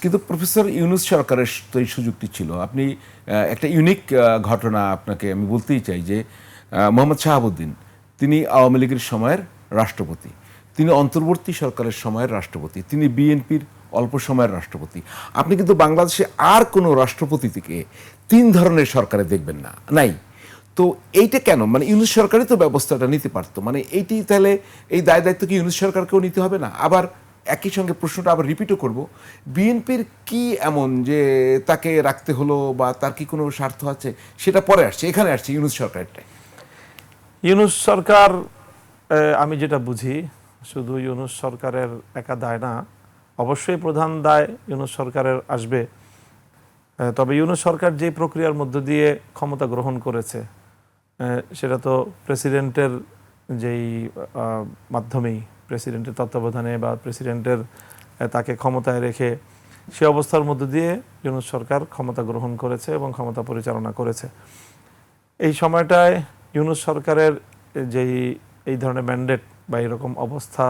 কিন্তু প্রফেসর ইউনূস সরকারের তো এই সুযোগটি ছিল। আপনি একটা ইউনিক ঘটনা আপনাকে আমি বলতেই চাই যে মোহাম্মদ শাহাবুদ্দিন তিনি আওয়ামী লীগের সময়ের রাষ্ট্রপতি, তিনি অন্তর্বর্তী সরকারের সময়ের রাষ্ট্রপতি, তিনি বিএনপির অল্প সময়ের রাষ্ট্রপতি। আপনি কিন্তু বাংলাদেশে আর কোনো রাষ্ট্রপতি থেকে তিন ধরনের সরকারে দেখবেন না, নাই। তো এইটা কেন? মানে ইউনূস সরকারই তো ব্যবস্থাটা নিতে পারতো। মানে এইটি তাহলে এই দায় দায়িত্ব কি ইউনূস সরকারকেও নিতে হবে না? আবার একই সঙ্গে প্রশ্নটা আবার রিপিটও করব, বিএনপির কি এমন যে তাকে রাখতে হলো, বা তার কি কোনো স্বার্থ আছে? সেটা পরে আসছে, এখানে আসছে ইউনূস সরকারটাই। ইউনূস সরকার, আমি যেটা বুঝি, শুধু ইউনূস সরকারের একা দায় না, অবশ্যই প্রধান দায় ইউনূস সরকারের আসবে। তবে ইউনূস সরকার যে প্রক্রিয়ার মধ্য দিয়ে ক্ষমতা গ্রহণ করেছে, সেটা তো প্রেসিডেন্টের যেই মাধ্যমেই, প্রেসিডেন্টের তত্ত্বাবধানে বা প্রেসিডেন্টের তাকে ক্ষমতায় রেখে সে অবস্থার মধ্য দিয়ে ইউনূস সরকার ক্ষমতা গ্রহণ করেছে এবং ক্ষমতা পরিচালনা করেছে। এই সময়টায় ইউনূস সরকারের যেই এই ধরনের ম্যান্ডেট বা এরকম অবস্থা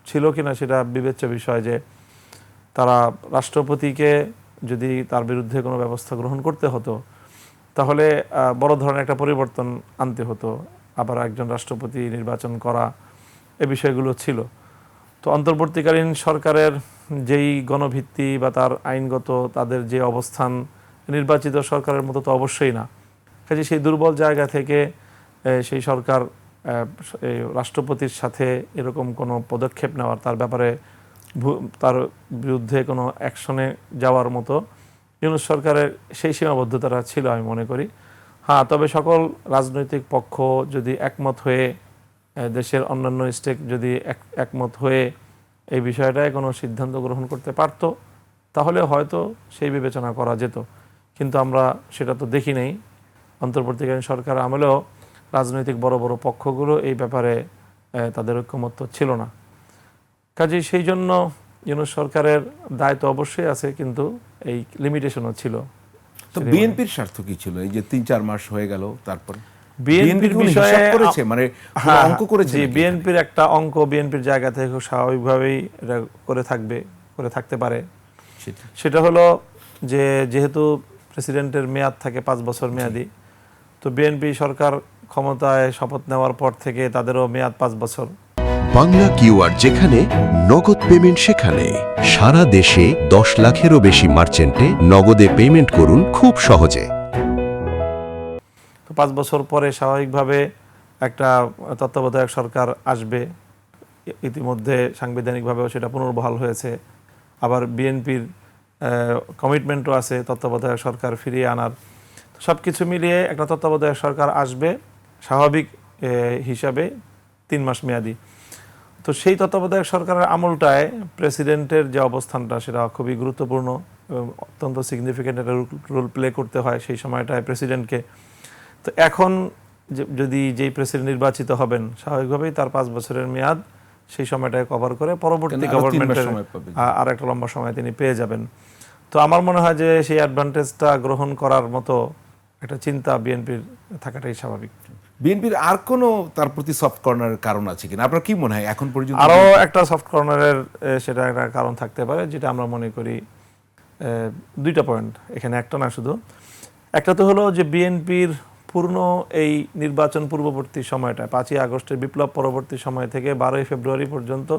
ছিল কিনা সেটা বিবেচ্য বিষয়, যে তারা রাষ্ট্রপতিকে যদি তার বিরুদ্ধে কোনো ব্যবস্থা গ্রহণ করতে হতো তাহলে বড় ধরনের একটা পরিবর্তন আনতে হতো, আবার একজন রাষ্ট্রপতি নির্বাচন করা, এ বিষয়গুলো ছিল। তো অন্তর্বর্তীকালীন সরকারের যেই গণভিত্তি বা তার আইনগত তাদের যে অবস্থান, নির্বাচিত সরকারের মতো তো অবশ্যই না। কাজে সেই দুর্বল জায়গা থেকে সেই সরকার রাষ্ট্রপতির সাথে এরকম কোনো পদক্ষেপ নেওয়ার, তার ব্যাপারে তার বিরুদ্ধে কোনো অ্যাকশনে যাওয়ার মতো ইউনূস সরকারের সেই সীমাবদ্ধতাটা ছিল আমি মনে করি। হ্যাঁ, তবে সকল রাজনৈতিক পক্ষ যদি একমত হয়ে, দেশের অন্যান্য স্টেক যদি একমত হয়ে এই বিষয়টায় কোনো সিদ্ধান্ত গ্রহণ করতে পারত, তাহলে হয়তো সেই বিবেচনা করা যেত। কিন্তু আমরা সেটা তো দেখি নেই। অন্তর্বর্তীকালীন সরকার আমলেও রাজনৈতিক বড় বড় পক্ষগুলো এই ব্যাপারে তাদের ঐক্যমত্য ছিল না। কাজেই সেই জন্য ইউনূস সরকারের দায়িত্ব অবশ্যই আছে, কিন্তু এই লিমিটেশনও ছিল। তো বিএনপির স্বার্থ কি ছিল? এই যে ৩-৪ মাস হয়ে গেল, তারপর বিএনপির বিষয়ে করেছে, মানে অঙ্ক করেছে? বিএনপির একটা অঙ্ক বিএনপির জায়গা থেকে খুব স্বাভাবিকভাবেই এটা করে থাকতে পারে। সেটা হলো যে যেহেতু প্রেসিডেন্টের মেয়াদ থাকে 5 বছর মেয়াদি, তো বিএনপি সরকার ক্ষমতায় শপথ নেওয়ার পর থেকে তাদেরও মেয়াদ 5 বছর। বাংলা কিউআর, যেখানে নগদ পেমেন্ট সেখানে। সারা দেশে 10 লাখেরও বেশি মার্চেন্টে নগদে পেমেন্ট করুন খুব সহজে। তো 5 বছর পরে স্বাভাবিকভাবে একটা তত্ত্বাবধায়ক সরকার আসবে। ইতিমধ্যে সাংবিধানিকভাবেও সেটা পুনর্বহাল হয়েছে। আবার বিএনপির কমিটমেন্টও আছে তত্ত্বাবধায়ক সরকার ফিরিয়ে আনার। সব কিছু মিলিয়ে একটা তত্ত্বাবধায়ক সরকার আসবে, স্বাভাবিক হিসাবে 3 মাস মেয়াদি। তো সেই তত্ত্বাবধায়ক সরকারের আমলটায় প্রেসিডেন্টের যে অবস্থানটা সেটা খুবই গুরুত্বপূর্ণ, অত্যন্ত সিগনিফিক্যান্ট একটা রোল প্লে করতে হয় সেই সময়টায় প্রেসিডেন্টকে। তো এখন যদি যেই প্রেসিডেন্ট নির্বাচিত হবেন, স্বাভাবিকভাবেই তার 5 বছরের মেয়াদ সেই সময়টায় কভার করে পরবর্তী গভর্নমেন্টের আর একটা লম্বা সময় তিনি পেয়ে যাবেন। তো আমার মনে হয় যে সেই অ্যাডভান্টেজটা গ্রহণ করার মতো একটা চিন্তা বিএনপির থাকাটাই স্বাভাবিক। বিএনপির আর কোনো তার প্রতি সফট কর্নারের কারণ আছে কিনা আপনার কি মনে হয় এখন পর্যন্ত? আরও একটা সফট কর্নারের সেটা একটা কারণ থাকতে পারে, যেটা আমরা মনে করি 2টা পয়েন্ট, এখানে একটা না শুধু। একটা তো হলো যে বিএনপির পূর্ণ এই নির্বাচন পূর্ববর্তী সময়টা, 5ই আগস্টের বিপ্লব পরবর্তী সময় থেকে 12ই ফেব্রুয়ারি পর্যন্ত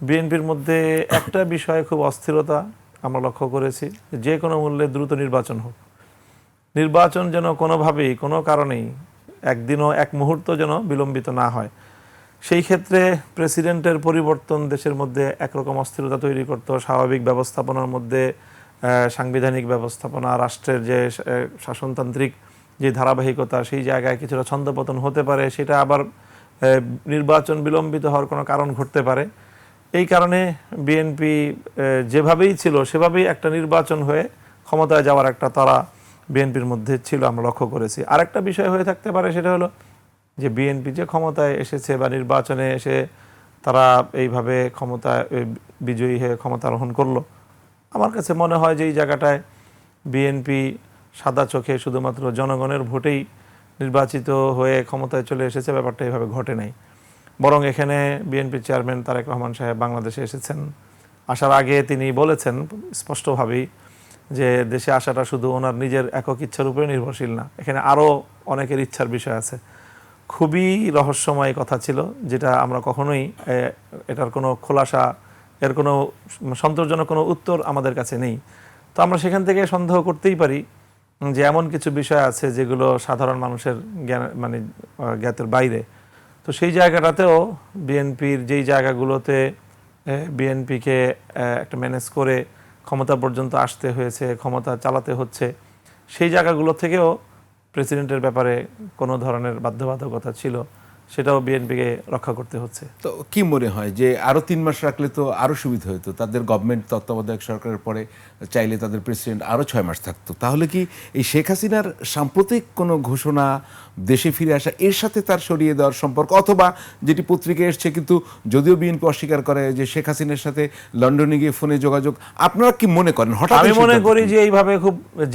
বিএনপির মধ্যে একটা বিষয়ে খুব অস্থিরতা আমরা লক্ষ্য করেছি, যে কোনো মূল্যে দ্রুত নির্বাচন হোক। নির্বাচন যেন কোনোভাবেই, কোনো কারণেই, একদিনও এক মুহূর্ত যেন বিলম্বিত না হয়। সেই ক্ষেত্রে প্রেসিডেন্টের পরিবর্তন দেশের মধ্যে একরকম অস্থিরতা তৈরি করত। স্বাভাবিক ব্যবস্থাপনার মধ্যে সাংবিধানিক ব্যবস্থাপনা, রাষ্ট্রের যে শাসনতান্ত্রিক যে ধারাবাহিকতা, সেই জায়গায় কিছুটা ছন্দপতন হতে পারে, সেটা আবার নির্বাচন বিলম্বিত হওয়ার কোনো কারণ ঘটতে পারে। এই কারণে বিএনপি যেভাবেই ছিল সেভাবেই একটা নির্বাচন হয়ে ক্ষমতায় যাওয়ার একটা তারা বিএনপির মধ্যে ছিল, আমরা লক্ষ্য করেছি। আরেকটা বিষয় হয়ে থাকতে পারে, সেটা হলো যে বিএনপি যে ক্ষমতায় এসেছে বা নির্বাচনে এসে তারা এইভাবে ক্ষমতায় বিজয়ী হয়ে ক্ষমতা আরোহণ করলো, আমার কাছে মনে হয় যে এই জায়গাটায় বিএনপি সাদা চোখে শুধুমাত্র জনগণের ভোটেই নির্বাচিত হয়ে ক্ষমতায় চলে এসেছে, ব্যাপারটা এইভাবে ঘটে নাই। বরং এখানে বিএনপির চেয়ারম্যান তারেক রহমান সাহেব বাংলাদেশে এসেছেন, আসার আগে তিনি বলেছেন স্পষ্টভাবেই যে দেশে আসাটা শুধু ওনার নিজের একক ইচ্ছার উপরে নির্ভরশীল না, এখানে আরও অনেকের ইচ্ছার বিষয় আছে। খুবই রহস্যময় কথা ছিল, যেটা আমরা কখনোই এটার কোনো খোলাসা, এর কোনো সন্তোষজনক কোনো উত্তর আমাদের কাছে নেই। তো আমরা সেখান থেকে সন্দেহ করতেই পারি যে এমন কিছু বিষয় আছে যেগুলো সাধারণ মানুষের জ্ঞান মানে জ্ঞাতের বাইরে। তো সেই জায়গাটাতেও বিএনপির যেই জায়গাগুলোতে বিএনপিকে একটা ম্যানেজ করে ক্ষমতা পর্যন্ত আসতে হয়েছে, ক্ষমতা চালাতে হচ্ছে, সেই জায়গাগুলো থেকেও প্রেসিডেন্টের ব্যাপারে কোনো ধরনের বাধ্যবাধকতা ছিল, সেটাও বিএনপিকে রক্ষা করতে হচ্ছে। তো কি মনে হয় যে আরো 3 মাস রাখলে তো আরো সুবিধা হতো? তাদের গভর্নমেন্ট তত্ত্বাবধায়ক সরকারের পরে চাইলে তাদের প্রেসিডেন্ট আরো 6 মাস থাকতো। তাহলে কি এই শেখ হাসিনার সাম্প্রতিক কোনো ঘোষণা, দেশে ফিরে আসা, এর সাথে তার সরিয়ে দেওয়ার সম্পর্ক, অথবা যেটি পত্রিকায় এসছে কিন্তু যদিও বিএনপি অস্বীকার করে যে শেখ হাসিনার সাথে লন্ডনে গিয়ে ফোনে যোগাযোগ, আপনারা কি মনে করেন? হঠাৎ আমি মনে করি যে এইভাবে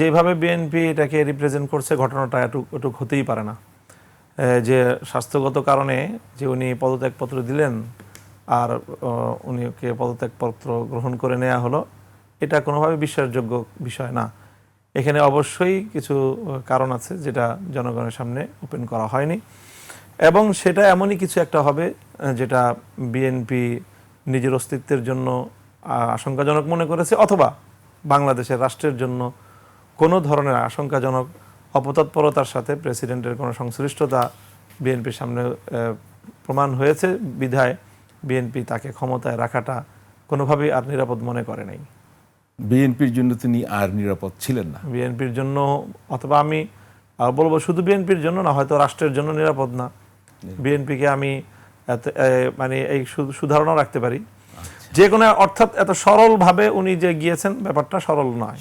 যেভাবে বিএনপি এটাকে রিপ্রেজেন্ট করছে, ঘটনাটা একটু হতেই পারে না। যে স্বাস্থ্যগত কারণে যে উনি পদত্যাগপত্র দিলেন আর উনিকে পদত্যাগপত্র গ্রহণ করে নেওয়া হলো, এটা কোনোভাবে বিশ্বাসযোগ্য বিষয় না। এখানে অবশ্যই কিছু কারণ আছে যেটা জনগণের সামনে ওপেন করা হয়নি, এবং সেটা এমনই কিছু একটা হবে যেটা বিএনপি নিজের অস্তিত্বের জন্য আশঙ্কাজনক মনে করেছে, অথবা বাংলাদেশের রাষ্ট্রের জন্য কোনো ধরনের আশঙ্কাজনক অপতৎপরতার সাথে প্রেসিডেন্টের কোনো সংশ্লিষ্টতা বিএনপির সামনে প্রমাণ হয়েছে বিধায় বিএনপি তাকে ক্ষমতায় রাখাটা কোনোভাবেই আর নিরাপদ মনে করে নাই। বিএনপির জন্য তিনি আর নিরাপদ ছিলেন না। বিএনপির জন্য, অথবা আমি বলবো শুধু বিএনপির জন্য না, হয়তো রাষ্ট্রের জন্য নিরাপদ না। বিএনপিকে আমি মানে এই সুধারণা রাখতে পারি যে কোনো, অর্থাৎ এত সরলভাবে উনি যে গিয়েছেন, ব্যাপারটা সরল নয়।